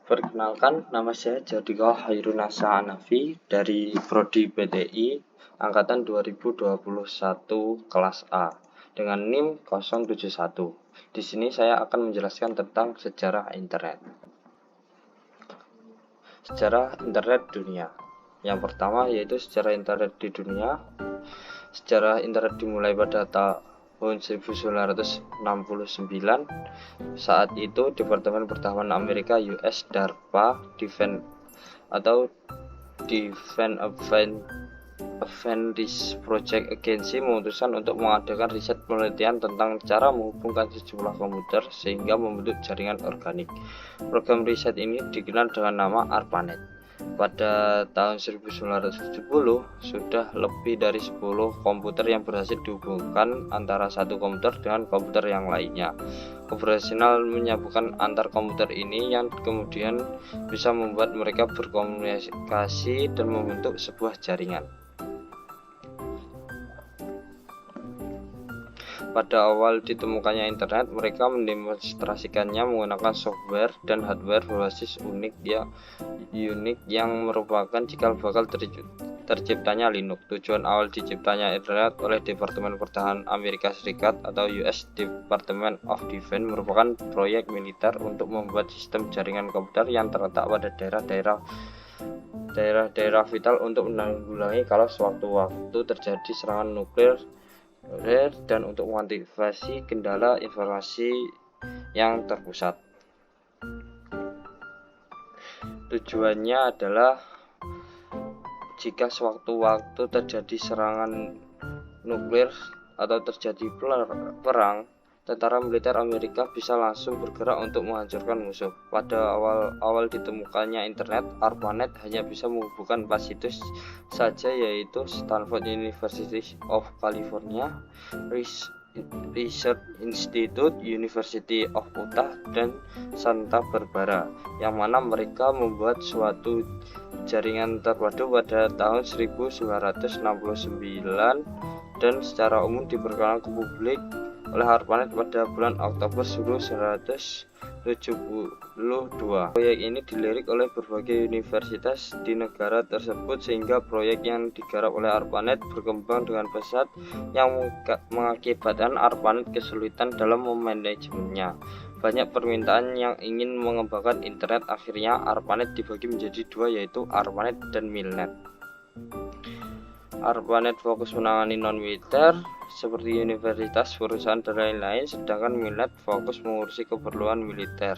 Perkenalkan, nama saya Jadika Hairunasa Hanafi dari Prodi PTI Angkatan 2021 kelas A dengan NIM 071. Di sini saya akan menjelaskan tentang sejarah internet. Sejarah internet dunia. Yang pertama yaitu sejarah internet di dunia. Sejarah internet dimulai pada tahun 1969. Saat itu Departemen Pertahanan Amerika US DARPA Defense Advanced Project Agency memutuskan untuk mengadakan riset penelitian tentang cara menghubungkan sejumlah komputer sehingga membentuk jaringan organik. Program riset ini dikenal dengan nama ARPANET. Pada tahun 1970 sudah lebih dari 10 komputer yang berhasil dihubungkan antara satu komputer dengan komputer yang lainnya. Operasional menyambungkan antar komputer ini yang kemudian bisa membuat mereka berkomunikasi dan membentuk sebuah jaringan. Pada awal ditemukannya internet, mereka mendemonstrasikannya menggunakan software dan hardware berbasis unik yang merupakan cikal bakal terciptanya Linux. Tujuan awal diciptanya internet oleh Departemen Pertahanan Amerika Serikat atau US Department of Defense merupakan proyek militer untuk membuat sistem jaringan komputer yang terletak pada daerah vital untuk menanggulangi kalau sewaktu-waktu terjadi serangan nuklir dan untuk mengantisipasi kendala informasi yang terpusat. Tujuannya adalah jika sewaktu-waktu terjadi serangan nuklir atau terjadi perang, tentara militer Amerika bisa langsung bergerak untuk menghancurkan musuh. Pada awal ditemukannya internet, ARPANET hanya bisa menghubungkan 4 situs saja, yaitu Stanford University of California, Research Institute, University of Utah, dan Santa Barbara, yang mana mereka membuat suatu jaringan terpadu pada tahun 1969 dan secara umum diperkenalkan ke publik oleh ARPANET pada bulan Oktober 1972. Proyek ini dilirik oleh berbagai universitas di negara tersebut sehingga proyek yang digarap oleh ARPANET berkembang dengan pesat yang mengakibatkan ARPANET kesulitan dalam memanajemennya. Banyak permintaan yang ingin mengembangkan internet, akhirnya ARPANET dibagi menjadi dua, yaitu ARPANET dan MILNET. ARPANET fokus menangani non-militer seperti universitas, perusahaan, dan lain-lain, sedangkan MILNET fokus mengurusi keperluan militer.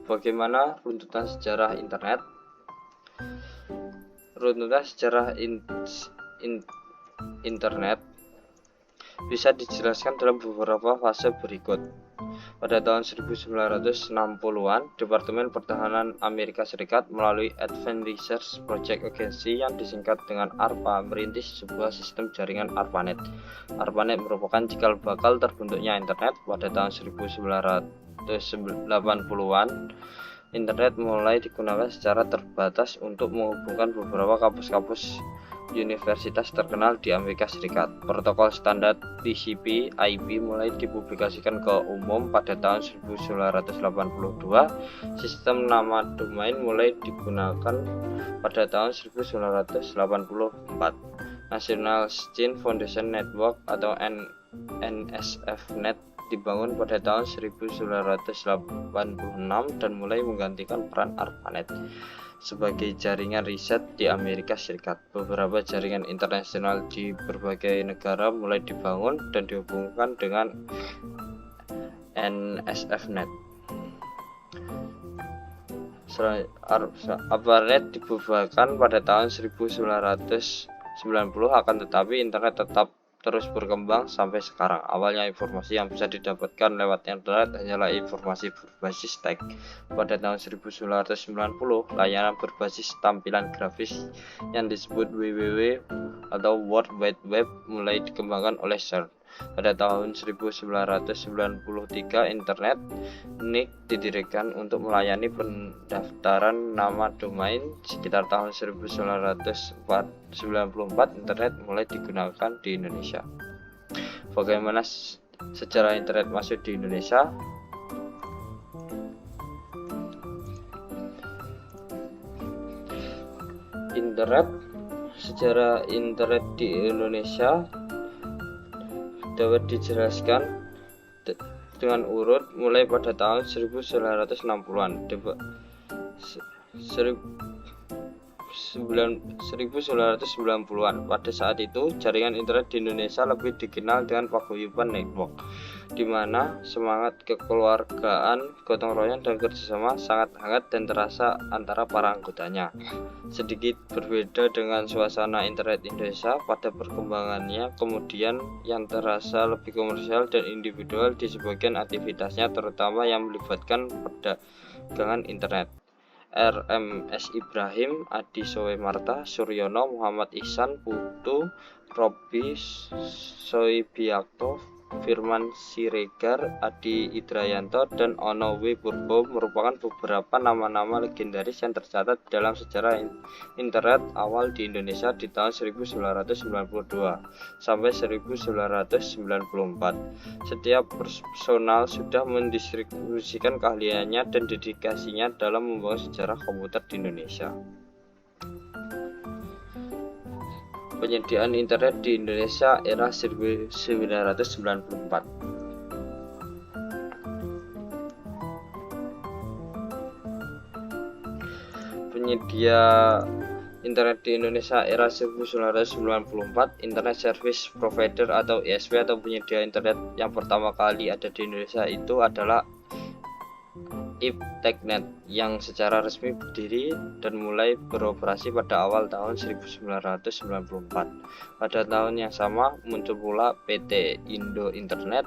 Bagaimana runtutan sejarah internet? Runtutan sejarah internet bisa dijelaskan dalam beberapa fase berikut. Pada tahun 1960-an, Departemen Pertahanan Amerika Serikat melalui Advanced Research Project Agency yang disingkat dengan ARPA merintis sebuah sistem jaringan ARPANET. ARPANET merupakan cikal bakal terbentuknya internet. Pada tahun 1980-an, internet mulai digunakan secara terbatas untuk menghubungkan beberapa kampus-kampus universitas terkenal di Amerika Serikat. Protokol standar TCP/IP mulai dipublikasikan ke umum pada tahun 1982. Sistem nama domain mulai digunakan pada tahun 1984. National Science Foundation Network atau NSFNet dibangun pada tahun 1986 dan mulai menggantikan peran ARPANET sebagai jaringan riset di Amerika Serikat. Beberapa jaringan internasional di berbagai negara mulai dibangun dan dihubungkan dengan NSFNet. ARPANET dibubarkan pada tahun 1990, akan tetapi internet tetap terus berkembang sampai sekarang. Awalnya informasi yang bisa didapatkan lewat internet hanyalah informasi berbasis teks. Pada tahun 1990, layanan berbasis tampilan grafis yang disebut WWW atau World Wide Web mulai dikembangkan oleh CERN. Pada tahun 1993, internet NIC didirikan untuk melayani pendaftaran nama domain. Sekitar tahun 1994, internet mulai digunakan di Indonesia. Bagaimana sejarah internet masuk di Indonesia? internet. Sejarah internet di Indonesia dapat dijelaskan dengan urut mulai pada tahun 1960-an. 1990-an. Pada saat itu, jaringan internet di Indonesia lebih dikenal dengan paguyuban network, di mana semangat kekeluargaan, gotong royong, dan kerjasama sangat hangat dan terasa antara para anggotanya. Sedikit berbeda dengan suasana internet Indonesia pada perkembangannya, kemudian yang terasa lebih komersial dan individual di sebagian aktivitasnya, terutama yang melibatkan perdagangan internet. RMS Ibrahim, Adi Soemarta, Suryono, Muhammad Ihsan, Putu, Robi Soebiakto, Firman Siregar, Adi Idrayanto, dan Ono W. Purbo merupakan beberapa nama-nama legendaris yang tercatat dalam sejarah internet awal di Indonesia di tahun 1992 sampai 1994. Setiap personal sudah mendistribusikan keahliannya dan dedikasinya dalam membangun sejarah komputer di Indonesia. Penyediaan internet di Indonesia era 1994. Penyedia internet di Indonesia era 1994, Internet Service Provider atau ISP atau penyedia internet yang pertama kali ada di Indonesia itu adalah IPTechNet yang secara resmi berdiri dan mulai beroperasi pada awal tahun 1994. Pada tahun yang sama muncul pula PT Indo Internet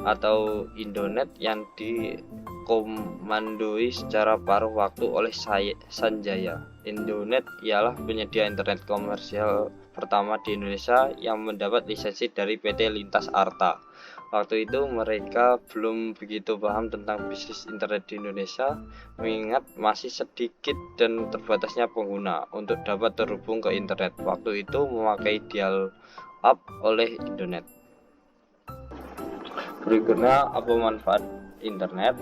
atau Indonet yang dikomandoi secara paruh waktu oleh Sanjaya. Indonet ialah penyedia internet komersial pertama di Indonesia yang mendapat lisensi dari PT Lintas Arta. Waktu itu mereka belum begitu paham tentang bisnis internet di Indonesia, mengingat masih sedikit dan terbatasnya pengguna untuk dapat terhubung ke internet. Waktu itu memakai dial-up oleh Indonet. Berikutnya, apa manfaat internet?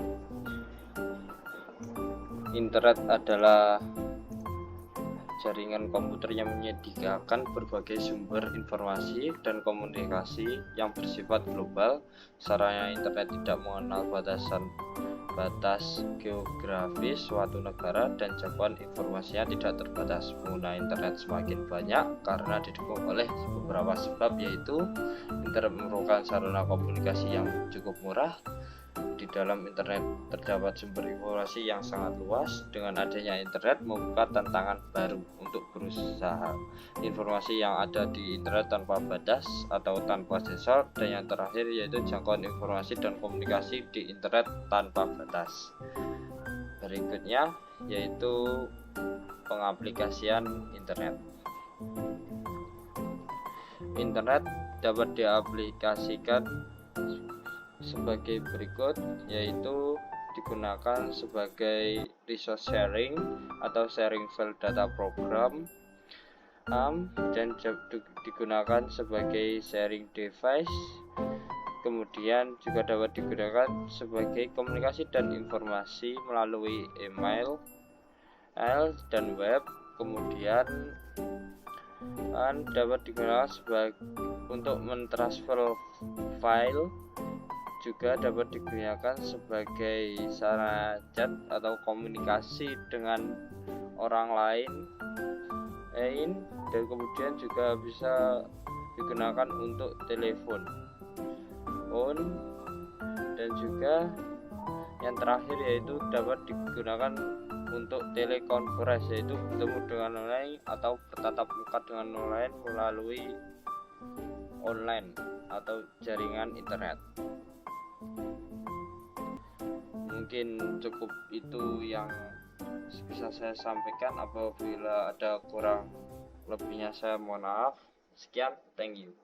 Internet adalah jaringan komputer yang menyediakan berbagai sumber informasi dan komunikasi yang bersifat global. Sarana internet tidak mengenal batas geografis suatu negara dan jangkauan informasinya tidak terbatas. Pengguna internet semakin banyak karena didukung oleh beberapa sebab, yaitu internet merupakan sarana komunikasi yang cukup murah. Di dalam internet terdapat sumber informasi yang sangat luas. Dengan adanya internet membuka tantangan baru untuk berusaha. Informasi yang ada di internet tanpa batas atau tanpa sensor, dan yang terakhir yaitu jangkauan informasi dan komunikasi di internet tanpa batas. Berikutnya yaitu pengaplikasian internet. Internet dapat diaplikasikan sebagai berikut, yaitu digunakan sebagai resource sharing atau sharing file data program, dan digunakan sebagai sharing device. Kemudian juga dapat digunakan sebagai komunikasi dan informasi melalui email dan web. Kemudian dapat digunakan untuk mentransfer file. Juga dapat digunakan sebagai sarana chat atau komunikasi dengan orang lain, dan kemudian juga bisa digunakan untuk telepon, dan juga yang terakhir yaitu dapat digunakan untuk telekonferensi, yaitu bertemu dengan online atau bertatap muka dengan online melalui online atau jaringan internet. Mungkin cukup itu yang bisa saya sampaikan. Apabila ada kurang lebihnya saya mohon maaf. Sekian, thank you.